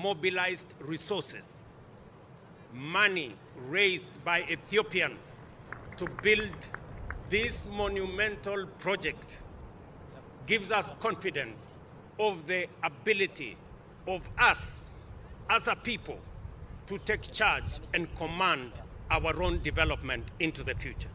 mobilized resources, money raised by Ethiopians to build this monumental project gives us confidence of the ability of us as a people to take charge and command our own development into the future.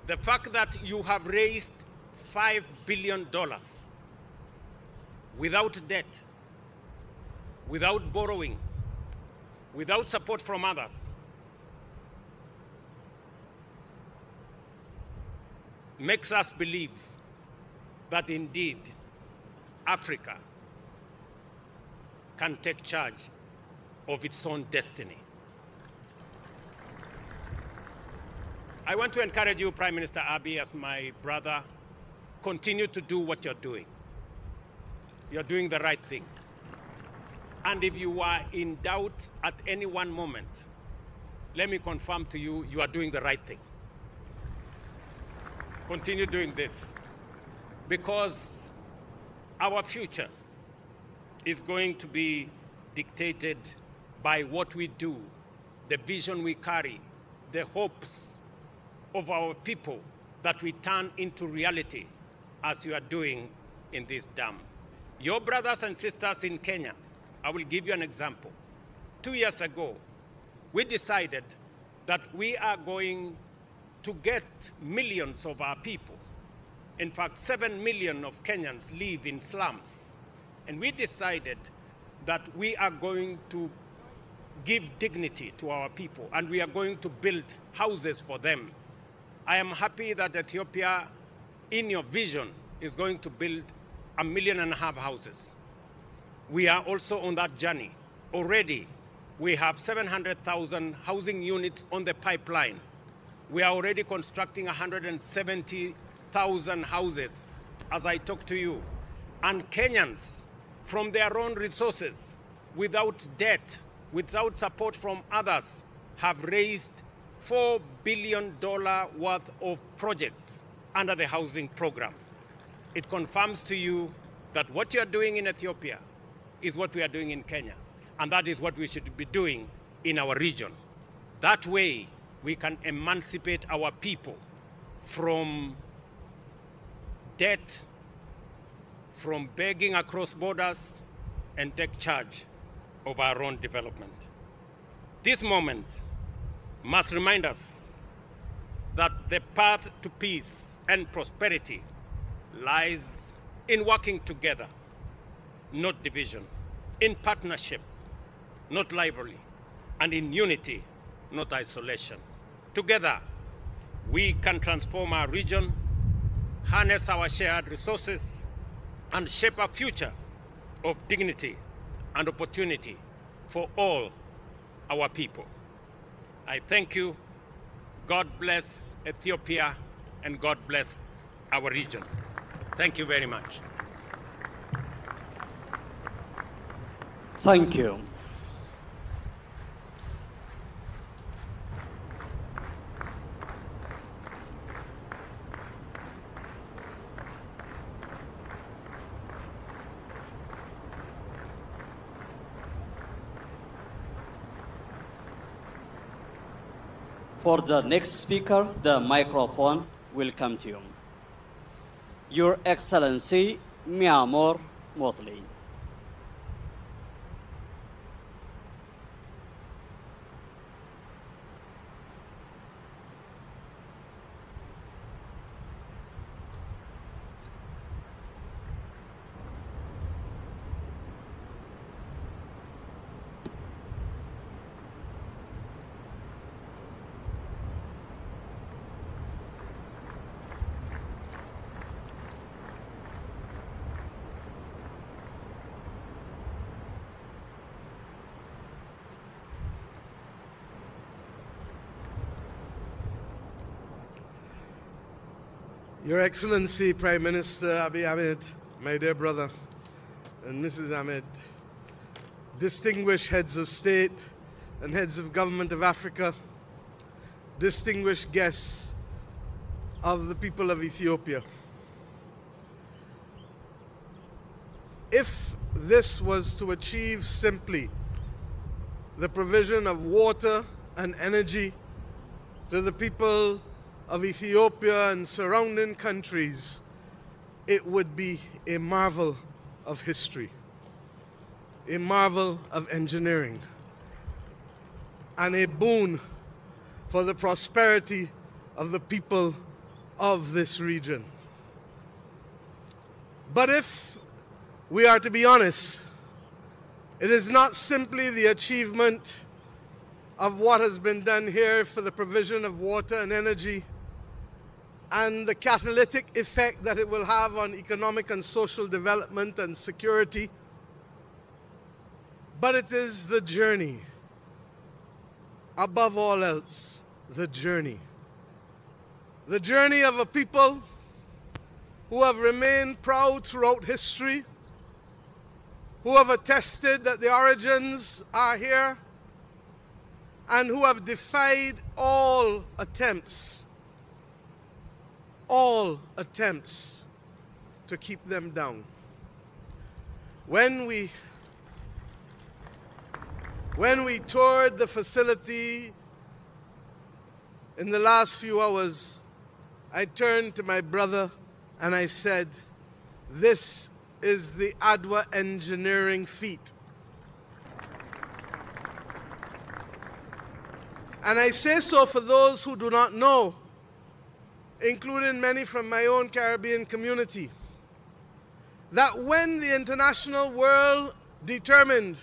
The fact that you have raised $5 billion without debt, without borrowing, without support from others, makes us believe that indeed Africa can take charge of its own destiny. I want to encourage you, Prime Minister Abiy, as my brother, continue to do what you're doing. You're doing the right thing. And if you are in doubt at any one moment, let me confirm to you, you are doing the right thing. Continue doing this, because our future is going to be dictated by what we do, the vision we carry, the hopes of our people that we turn into reality, as you are doing in this dam. Your brothers and sisters in Kenya, I will give you an example. 2 years ago, we decided that we are going to get millions of our people. In fact, 7 million of Kenyans live in slums. And we decided that we are going to give dignity to our people, and we are going to build houses for them. I am happy that Ethiopia, in your vision, is going to build 1.5 million houses. We are also on that journey. Already, we have 700,000 housing units on the pipeline. We are already constructing 170,000 houses as I talk to you. And Kenyans, from their own resources, without debt, without support from others, have raised $4 billion worth of projects under the housing program. It confirms to you that what you are doing in Ethiopia is what we are doing in Kenya, and that is what we should be doing in our region. That way, we can emancipate our people from debt, from begging across borders, and take charge of our own development. This moment must remind us that the path to peace and prosperity lies in working together, not division, in partnership, not rivalry, and in unity, not isolation. Together, we can transform our region, harness our shared resources, and shape a future of dignity and opportunity for all our people. I thank you. God bless Ethiopia, and God bless our region. Thank you very much. Thank you. For the next speaker, the microphone will come to you. Your Excellency, Miamor Motley. Your Excellency, Prime Minister Abiy Ahmed, my dear brother, and Mrs. Ahmed, distinguished heads of state and heads of government of Africa, distinguished guests of the people of Ethiopia. if this was to achieve simply the provision of water and energy to the people of Ethiopia and surrounding countries, it would be a marvel of history, a marvel of engineering, and a boon for the prosperity of the people of this region. But if we are to be honest, it is not simply the achievement of what has been done here for the provision of water and energy and the catalytic effect that it will have on economic and social development and security, but it is the journey. Above all else, the journey. The journey of a people who have remained proud throughout history, who have attested that the origins are here, and who have defied all attempts to keep them down. When we toured the facility in the last few hours, I turned to my brother and I said, "This is the Adwa engineering feat." And I say so for those who do not know, including many from my own Caribbean community, that when the international world determined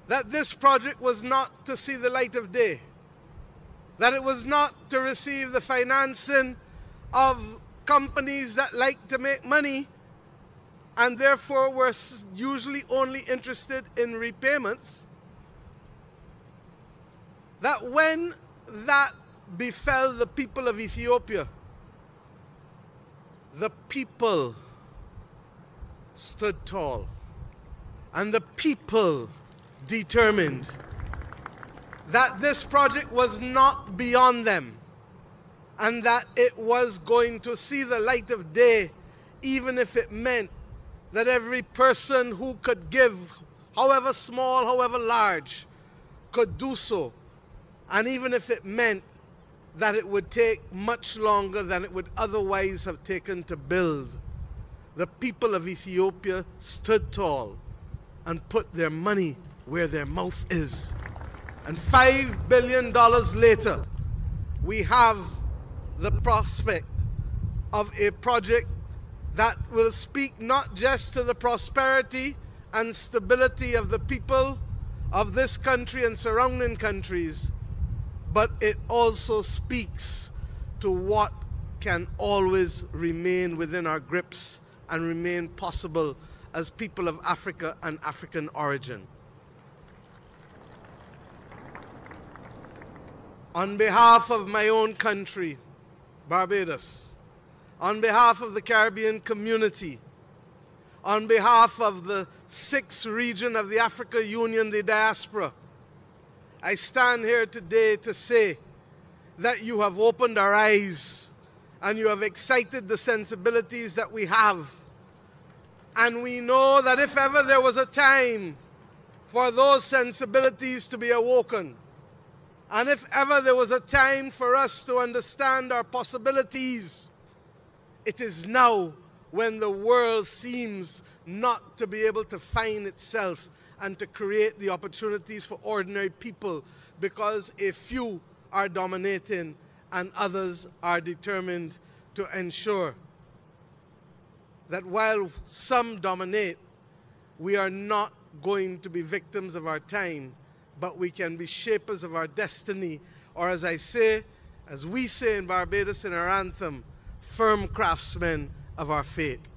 that this project was not to see the light of day, that it was not to receive the financing of companies that like to make money and therefore were usually only interested in repayments, that when that befell the people of Ethiopia, the people stood tall, and the people determined that this project was not beyond them and that it was going to see the light of day, even if it meant that every person who could give, however small, however large, could do so. And even if it meant that it would take much longer than it would otherwise have taken to build, the people of Ethiopia stood tall and put their money where their mouth is. And $5 billion later, we have the prospect of a project that will speak not just to the prosperity and stability of the people of this country and surrounding countries, but it also speaks to what can always remain within our grips and remain possible as people of Africa and African origin. On behalf of my own country, Barbados, on behalf of the Caribbean community, on behalf of the 6th region of the Africa Union, the diaspora, I stand here today to say that you have opened our eyes and you have excited the sensibilities that we have. And we know that if ever there was a time for those sensibilities to be awoken, and if ever there was a time for us to understand our possibilities, it is now, when the world seems not to be able to find itself and to create the opportunities for ordinary people because a few are dominating and others are determined to ensure that while some dominate, we are not going to be victims of our time, but we can be shapers of our destiny, or as I say, as we say in Barbados in our anthem, firm craftsmen of our fate.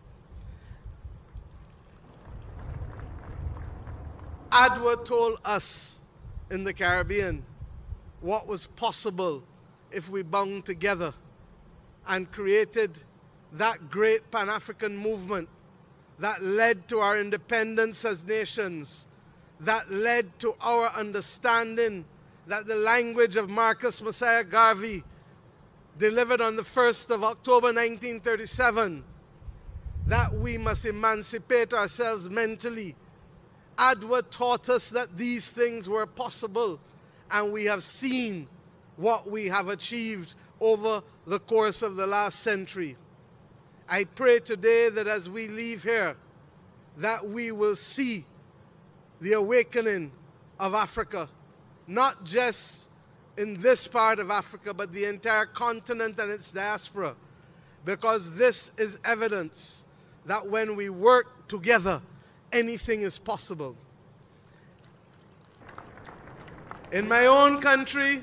Adwa told us in the Caribbean what was possible if we bound together and created that great Pan-African movement that led to our independence as nations, that led to our understanding that the language of Marcus Messiah Garvey, delivered on the 1st of October 1937, that we must emancipate ourselves mentally. Edward taught us that these things were possible, and we have seen what we have achieved over the course of the last century. I pray today that as we leave here, that we will see the awakening of Africa, not just in this part of Africa, but the entire continent and its diaspora, because this is evidence that when we work together, anything is possible. In my own country,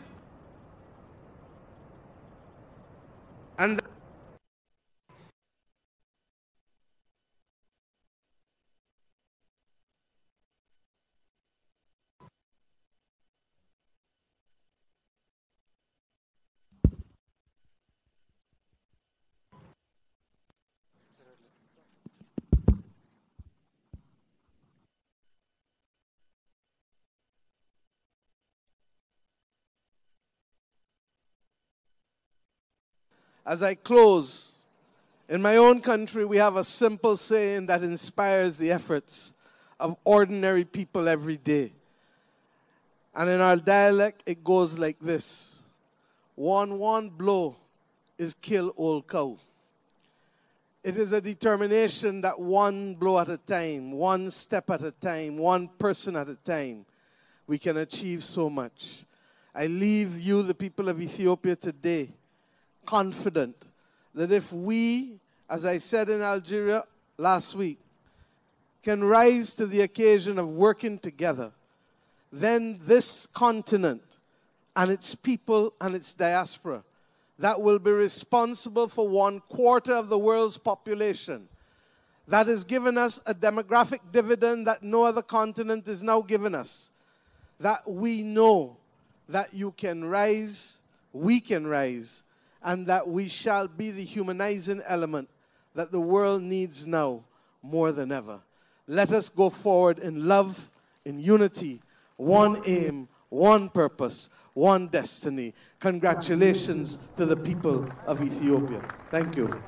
and as I close, in my own country, we have a simple saying that inspires the efforts of ordinary people every day. And in our dialect, it goes like this: one blow is kill old cow. It is a determination that one blow at a time, one step at a time, one person at a time, we can achieve so much. I leave you, the people of Ethiopia, today, confident that if we, as I said in Algeria last week, can rise to the occasion of working together, then this continent and its people and its diaspora that will be responsible for 1/4 of the world's population, that has given us a demographic dividend that no other continent is now giving us, that we know that you can rise, we can rise, and that we shall be the humanizing element that the world needs now more than ever. Let us go forward in love, in unity, one aim, one purpose, one destiny. Congratulations to the people of Ethiopia. Thank you.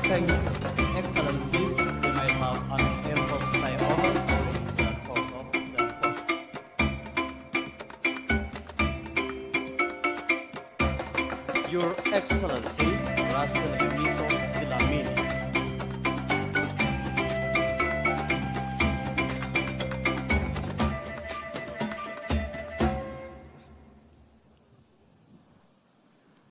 Thank you. Excellencies, we might have an Air Force flyover during the course of the court. Your Excellency, Russell Miso